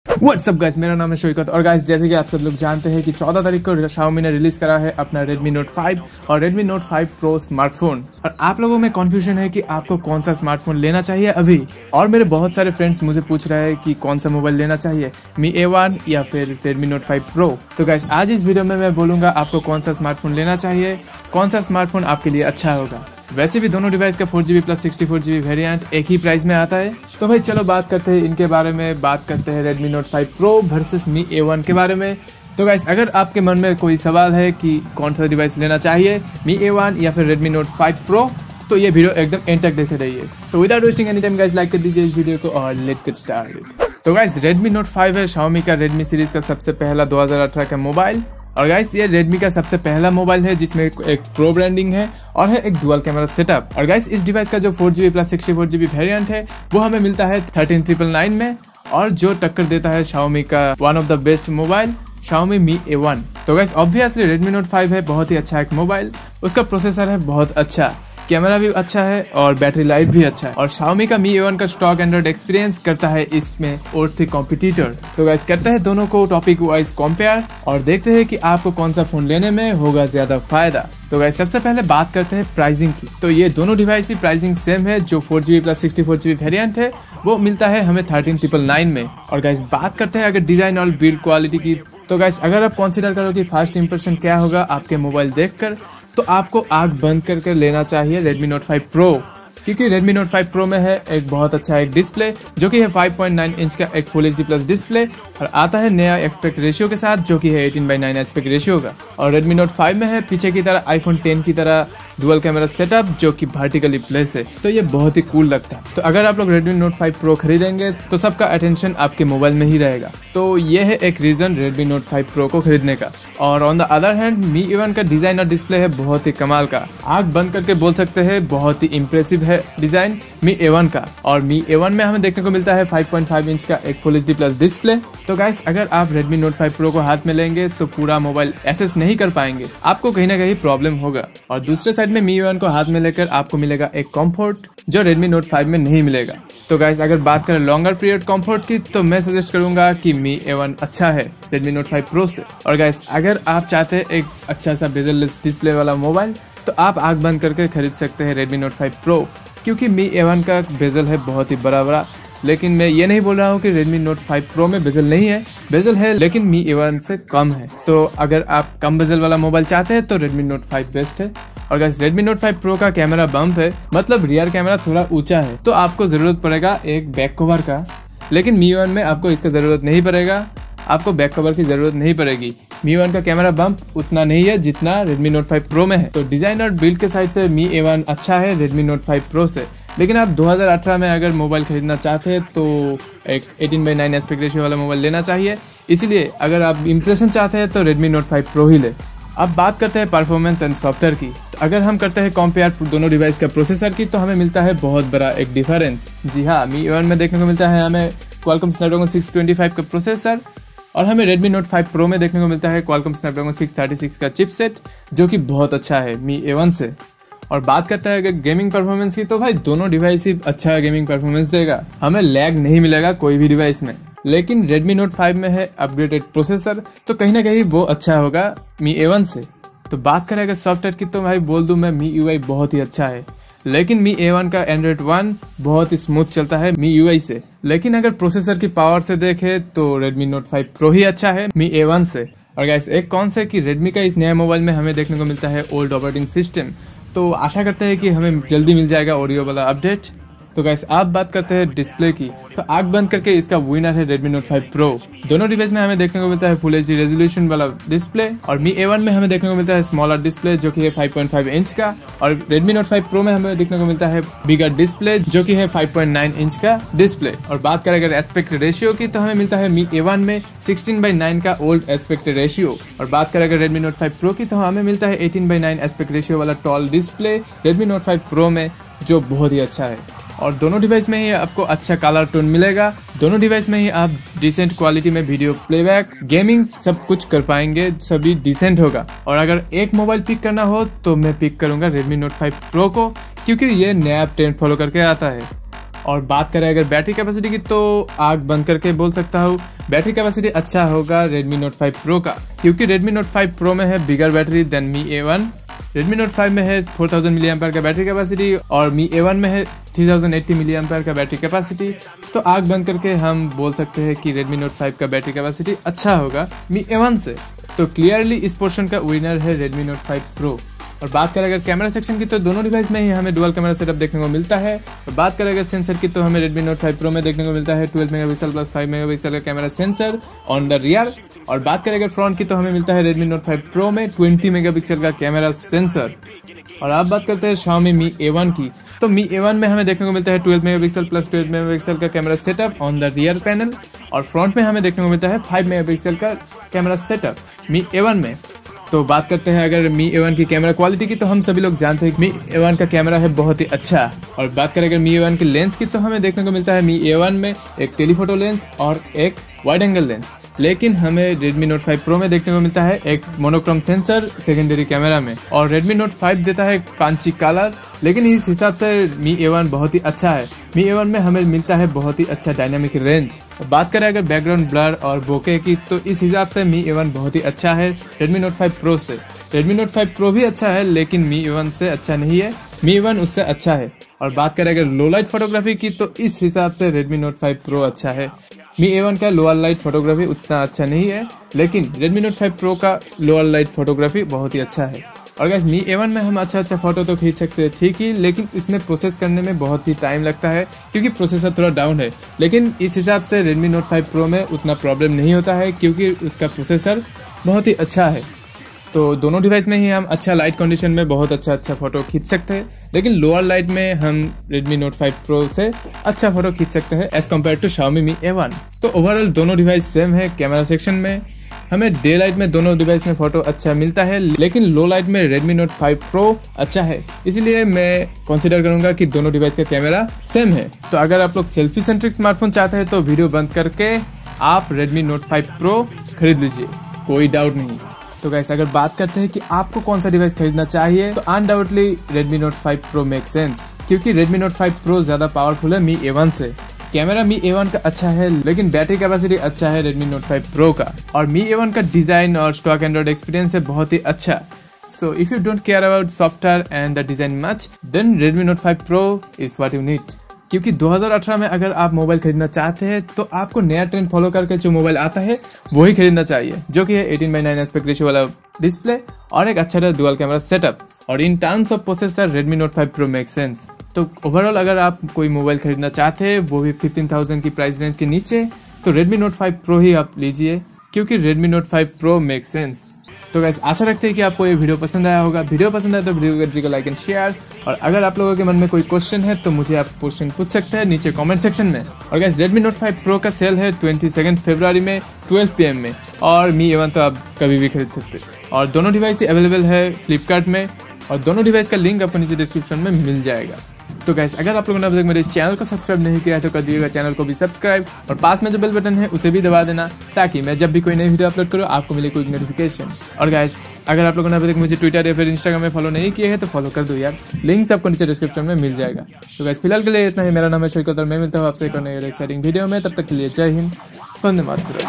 WhatsApp guys, मेरा नाम है सैकत। और गाइस, जैसे कि आप सब लोग जानते हैं कि 14 तारीख को Xiaomi ने रिलीज करा है अपना Redmi Note 5 और Redmi Note 5 Pro स्मार्टफोन। और आप लोगों में कंफ्यूजन है कि आपको कौन सा स्मार्टफोन लेना चाहिए अभी। और मेरे बहुत सारे फ्रेंड्स मुझे पूछ रहे हैं कि कौन सा मोबाइल लेना चाहिए, Mi A1 या फिर Redmi Note 5 Pro। तो गाइस, आज इस वीडियो में मैं बोलूंगा आपको कौन सा स्मार्टफोन लेना चाहिए, कौन सा स्मार्टफोन आपके लिए अच्छा होगा। वैसे भी दोनों डिवाइस का 4GB प्लस 64GB वेरिएंट एक ही प्राइस में आता है। तो भाई चलो बात करते हैं इनके बारे में। बात करते हैं Redmi Note 5 Pro versus Mi A1 के बारे में। तो गाइस, अगर आपके मन में कोई सवाल है कि कौन सा डिवाइस लेना चाहिए, Mi A1 या फिर Redmi Note 5 Pro, तो ये वीडियो एकदम एंड तक देखते रहिए। तो without wasting any time guys, like कर दीजिए इस वीडियो को और लेट्स गेट स्टार्टेड। तो गाइस, Redmi Note 5 है Xiaomi का Redmi सीरीज का सबसे पहला 2018 का मोबाइल। और गाइस, ये Redmi का सबसे पहला मोबाइल है जिसमें एक प्रो ब्रांडिंग है और है एक डुअल कैमरा सेटअप। और गाइस, इस डिवाइस का जो 4GB प्लस 64GB वेरिएंट है वो हमें मिलता है 13,999 में, और जो टक्कर देता है Xiaomi का one of the best mobile Xiaomi Mi A1। तो गाइस, ऑब्वियसली Redmi Note 5 है बहुत ही अच्छा एक मोबाइल। उसका प्रोसेसर है बहुत अच्छा, कैमरा भी अच्छा है और बैटरी लाइफ भी अच्छा है। और Xiaomi का Mi A1 का स्टॉक एंड्रॉइड एक्सपीरियंस करता है इसमें और थे कॉम्पिटिटर। तो गाइस, करते हैं दोनों को टॉपिक वाइज कंपेयर और देखते हैं कि आपको कौन सा फोन लेने में होगा ज्यादा फायदा। तो गाइस, सबसे पहले बात करते हैं प्राइसिंग की। तो ये दोनों डिवाइस की प्राइसिंग सेम है। जो 4GB प्लस 64GB वेरिएंट है वो मिलता है हमें 13,999 में। और गाइस, बात करते हैं अगर डिजाइन और बिल्ड क्वालिटी की। तो गाइस, अगर आप कंसीडर करो कि फर्स्ट इंप्रेशन क्या होगा आपके मोबाइल देखकर, तो आपको आंख बंद करके लेना चाहिए Redmi Note 5 Pro, क्योंकि Redmi Note 5 Pro में है एक बहुत अच्छा एक डिस्प्ले जो कि है 5.9 इंच का एक फुल HD प्लस डिस्प्ले, और आता है नया एस्पेक्ट रेशियो के साथ जो कि है 18:9 एस्पेक्ट रेशियो का। और Redmi Note 5 में है पीछे की तरह iPhone 10 की तरह डुअल कैमरा सेटअप जो कि वर्टिकली प्लेस है। तो ये बहुत ही कूल लगता है। तो अगर आप लोग Redmi Note 5 Pro खरीदेंगे तो सबका अटेंशन आपके मोबाइल में ही रहेगा। तो ये है एक रीजन Redmi Note 5 Pro को खरीदने का। और on the other hand, Mi A1 का डिजाइन और डिस्प्ले है बहुत ही कमाल का। आंख बंद करके बोल सकते हैं बहुत ही इम्प्रेसिव है डिजाइन Mi A1 का। और Mi A1 में हमें देखने को मिलता है 5.5 इंच का एक फुल HD प्लस डिस्प्ले। तो गाइस, अगर आप Redmi Note 5 Pro को हाथ में लेंगे तो पूरा मोबाइल एसेस नहीं कर पाएंगे, आपको कहीं ना कहीं प्रॉब्लम होगा। और दूसरे साइड में Mi A1 को हाथ में लेकर आपको मिलेगा एक कंफर्ट जो Redmi Note 5 में नहीं मिलेगा। तो गाइस, अगर बात करें लॉन्गर पीरियड कंफर्ट की, तो मैं सजेस्ट करूंगा कि Mi A1 अच्छा है Redmi Note 5 Pro से। और गाइस, अगर आप चाहते हैं एक अच्छा सा बेजललेस डिस्प्ले वाला मोबाइल, तो आप आंख बंद करके खरीद सकते हैं Redmi Note 5 Pro, क्योंकि Mi A1 का बेजल है बहुत ही बड़ा। लेकिन मैं ये नहीं बोल रहा हूँ कि Redmi Note 5 Pro में बेजल नहीं है, बेजल है लेकिन Mi A1 से कम है। तो अगर आप कम बेजल वाला मोबाइल चाहते हैं तो Redmi Note 5 बेस्ट है। और गाइस, Redmi Note 5 Pro का कैमरा बम्प है, मतलब रियर कैमरा थोड़ा ऊंचा है, तो आपको जरूरत पड़ेगा एक बैक कवर का। लेकिन Mi A1 में आपको इसका जरूरत नहीं पड़ेगा, आपको बैक कवर की जरूरत नहीं पड़ेगी। Mi A1 का कैमरा बम्प उतना नहीं है जितना Redmi Note 5 Pro में है। तो डिजाइन और बिल्ड के साइड से Mi A1 अच्छा है Redmi Note 5 Pro से। लेकिन आप 2018 में अगर मोबाइल खरीदना चाहते हैं तो एक 18:9 एस्पेक्ट रेशियो वाला मोबाइल लेना चाहिए। इसीलिए अगर आप इम्प्रेशन चाहते हैं तो Redmi Note 5 Pro ही ले। अब बात करते हैं परफॉर्मेंस एंड सॉफ्टवेयर की। तो अगर हम करते हैं कंपेयर दोनों डिवाइस का प्रोसेसर की, तो हमें मिलता है बहुत बड़ा एक डिफरेंस। जी हाँ, Mi A1 में देखने को मिलता है हमें Qualcomm Snapdragon 625 का प्रोसेसर, और हमें Redmi Note 5 Pro में देखने को मिलता है Qualcomm Snapdragon 636 का चिपसेट जो कि बहुत अच्छा है Mi A1 से। और बात करते हैं अगर गेमिंग परफॉर्मेंस की, तो भाई दोनों डिवाइस ही अच्छा गेमिंग परफॉर्मेंस देगा, हमें लैग नहीं मिलेगा कोई भी डिवाइस में। लेकिन Redmi Note 5 में है अपग्रेडेड प्रोसेसर, तो कहीं ना कहीं वो अच्छा होगा Mi A1 से। तो बात करें अगर सॉफ्टवेयर की, तो भाई बोल दूं मैं MIUI बहुत ही अच्छा है, लेकिन Mi A1 का Android One बहुत ही स्मूथ चलता है MIUI से। लेकिन अगर प्रोसेसर की पावर से देखें तो Redmi Note 5 Pro ही अच्छा है Mi A1 से। और गाइस, एक कौन से कि Redmi का इस नया मोबाइल में हमें देखने को मिलता है ओल्ड ऑपरेटिंग सिस्टम, तो आशा करते हैं कि हमें जल्दी मिल जाएगा ऑडियो वाला अपडेट। तो गाइस, आप बात करते हैं डिस्प्ले की, तो आंख बंद करके इसका विनर है Redmi Note 5 Pro। दोनों डिवाइस में हमें देखने को मिलता है फुल HD रेजोल्यूशन वाला डिस्प्ले, और Mi A1 में हमें देखने को मिलता है स्मॉलर डिस्प्ले जो कि है 5.5 इंच का, और Redmi Note 5 Pro में हमें देखने को मिलता है बिगर डिस्प्ले जो कि है 5.9 इंच का डिस्प्ले। और बात करें अगर एस्पेक्ट रेशियो की, तो हमें मिलता है Mi A1 में 16:9 का ओल्ड एस्पेक्ट रेशियो। और बात करें अगर Redmi Note 5 Pro की, तो हमें मिलता है 18:9 एस्पेक्ट रेशियो वाला toll display Redmi Note 5 Pro में, जो बहुत ही अच्छा है। और दोनों डिवाइस में ही आपको अच्छा कलर टोन मिलेगा, दोनों डिवाइस में ही आप डिसेंट क्वालिटी में वीडियो प्लेबैक, गेमिंग सब कुछ कर पाएंगे, सभी डिसेंट होगा। और अगर एक मोबाइल पिक करना हो तो मैं पिक करूंगा Redmi Note 5 Pro को, क्योंकि ये नया ट्रेंड फॉलो करके आता है। और बात करें अगर बैटरी कैपेसिटी की तो आग बंद करके बोल सकता हूँ बैटरी कैपेसिटी अच्छा होगा Redmi Note 5 Pro का, क्योंकि Redmi Note 5 Pro में है bigger battery than Mi A1। Redmi Note 5 में है 4000 मिली एम्पेयर का बैटरी कैपेसिटी और Mi A1 में है 3080 मिली एम्पेयर का बैटरी कैपेसिटी। तो आग बंद करके हम बोल सकते हैं कि Redmi Note 5 का बैटरी कैपेसिटी अच्छा होगा Mi A1 से। तो क्लियरली इस पोर्शन का विनर है Redmi Note 5 Pro। और बात करें अगर कैमरा सेक्शन की तो दोनों डिवाइस में ही हमें डुअल कैमरा सेटअप देखने को मिलता है। और बात करें अगर सेंसर की तो हमें Redmi Note 5 Pro में देखने को मिलता है 12 मेगापिक्सल प्लस 5 मेगापिक्सल का camera sensor on the rear. और बात करें अगर फ्रंट की तो हमें मिलता है Redmi Note 5 Pro में 20 मेगापिक्सल का कैमरा सेंसर। और आप बात करते हैं Xiaomi Mi A1 की, तो Mi A1 में हमें देखने को मिलता है 12 मेगापिक्सल प्लस 12 मेगापिक्सल का camera setup on the rear panel. और फ्रंट में हमें देखने को मिलता है 5 मेगापिक्सल का कैमरा सेटअप Mi A1 में। तो बात करते हैं अगर Mi A1 की कैमरा क्वालिटी की, तो हम सभी लोग जानते हैं कि Mi A1 का कैमरा है बहुत ही अच्छा। और बात करें अगर Mi A1 की लेंस की तो हमें देखने को मिलता है Mi A1 में एक टेलीफोटो लेंस और एक वाइड एंगल लेंस, लेकिन हमें Redmi Note 5 Pro में देखने को मिलता है एक मोनोक्रोम सेंसर सेकेंडरी कैमरा में। और Redmi Note 5 देता है पांची कलर, लेकिन इस हिसाब से Mi A1 बहुत ही अच्छा है। Mi A1 में हमें मिलता है बहुत ही अच्छा डायनामिक रेंज। बात करें अगर बैकग्राउंड ब्लर और बोके की, तो इस हिसाब से Mi A1 बहुत ही अच्छा है Redmi Note 5 Pro से। Redmi Note 5 Pro भी अच्छा है, लेकिन Mi A1 से अच्छा नहीं है, Mi A1 उससे अच्छा है। और बात करें अगर लो लाइट फोटोग्राफी की, तो इस हिसाब से Redmi Note 5 Pro अच्छा है। Mi A1 का लोअर लाइट फोटोग्राफी उतना अच्छा नहीं है, लेकिन Redmi Note 5 Pro का लोअर लाइट फोटोग्राफी बहुत ही अच्छा है। और गाइस Mi A1 में हम अच्छा फोटो तो खींच सकते हैं ठीक ही, लेकिन इसमें प्रोसेस करने में बहुत ही टाइम लगता है क्योंकि प्रोसेसर थोड़ा डाउन है। लेकिन इस हिसाब से Redmi Note 5 Pro में उतना प्रॉब्लम नहीं होता है क्योंकि उसका प्रोसेसर बहुत ही अच्छा है। तो दोनों डिवाइस में ही हम अच्छा लाइट कंडीशन में बहुत अच्छा फोटो खींच सकते हैं, लेकिन लोअर लाइट में हम Redmi Note 5 Pro से अच्छा फोटो खींच सकते हैं as compare to Xiaomi Mi A1। तो ओवरऑल दोनों डिवाइस सेम है। कैमरा सेक्शन में हमें डे लाइट में दोनों डिवाइस में फोटो अच्छा मिलता है, लेकिन लो लाइट में Redmi Note 5 Pro अच्छा है, इसलिए मैं कंसीडर करूंगा कि दोनों डिवाइस का कैमरा सेम है। तो अगर आप लोग सेल्फी सेंट्रिक स्मार्टफोन चाहते हैं तो वीडियो बंद करके आप Redmi Note 5 Pro खरीद लीजिए, कोई डाउट नहीं। तो गाइस अगर बात करते हैं कि आपको कौन सा डिवाइस खरीदना चाहिए, तो undoubtedly Redmi Note 5 Pro make sense, क्योंकि Redmi Note 5 Pro ज्यादा पावरफुल है Mi A1 से। कैमरा Mi A1 का अच्छा है, लेकिन बैटरी कैपेसिटी अच्छा है Redmi Note 5 Pro का। और Mi A1 का डिजाइन और स्टॉक एंड्रॉइड एक्सपीरियंस है बहुत ही अच्छा। So if you don't care about software and the design much, then Redmi Note 5 Pro is what you need। क्योंकि 2018 में अगर आप मोबाइल खरीदना चाहते हैं तो आपको नया ट्रेंड फॉलो करके जो मोबाइल आता है वही खरीदना चाहिए, जो कि है 18:9 एस्पेक्ट रेशियो वाला डिस्प्ले और एक अच्छा डुअल कैमरा सेटअप। और in terms of processor Redmi Note 5 Pro make sense. तो ओवरऑल अगर आप कोई मोबाइल खरीदना चाहते हैं वो भी 15,000 की प्राइस रेंज के नीचे, तो Redmi Note 5 Pro ही आप लीजिए, क्योंकि Redmi Note 5 Pro make sense. तो गाइस आशा रखते हैं कि आपको ये वीडियो पसंद आया होगा। वीडियो पसंद आया तो वीडियो को लाइक एंड शेयर। और अगर आप लोगों के मन में कोई क्वेश्चन है तो मुझे आप क्वेश्चन पूछ सकते हैं नीचे कमेंट सेक्शन में। और गाइस Redmi Note 5 Pro का सेल है 22 फरवरी में 12 PM में, और Mi A1 तो आप कभी भी खरीद सकते हैं। और दोनों डिवाइस अवेलेबल है फ्लिपकार्ट में, और दोनों डिवाइस का लिंक आपको नीचे डिस्क्रिप्शन में मिल जाएगा। तो गाइस अगर आप लोगों ने अभी तक मेरे चैनल को सब्सक्राइब नहीं किया है तो कर दीजिएगा चैनल को भी सब्सक्राइब, और पास में जो बेल बटन है उसे भी दबा देना, ताकि मैं जब भी कोई नई वीडियो अपलोड करूँ आपको मिले कोई नोटिफिकेशन। और गाइस अगर आप लोगों ने अभी तक मुझे ट्विटर या फिर इंस्टाग्राम में फॉलो नहीं किए हैं तो फॉलो कर दो यार, लिंक्स आपको नीचे डिस्क्रिप्शन में मिल जाएगा। तो गाइस फिलहाल के लिए इतना ही। मेरा नाम है सैकत और मैं मिलता हूँ आपसे एक नई एक्साइटिंग वीडियो में। तब तक के लिए जय हिंद, वंदे मातरम।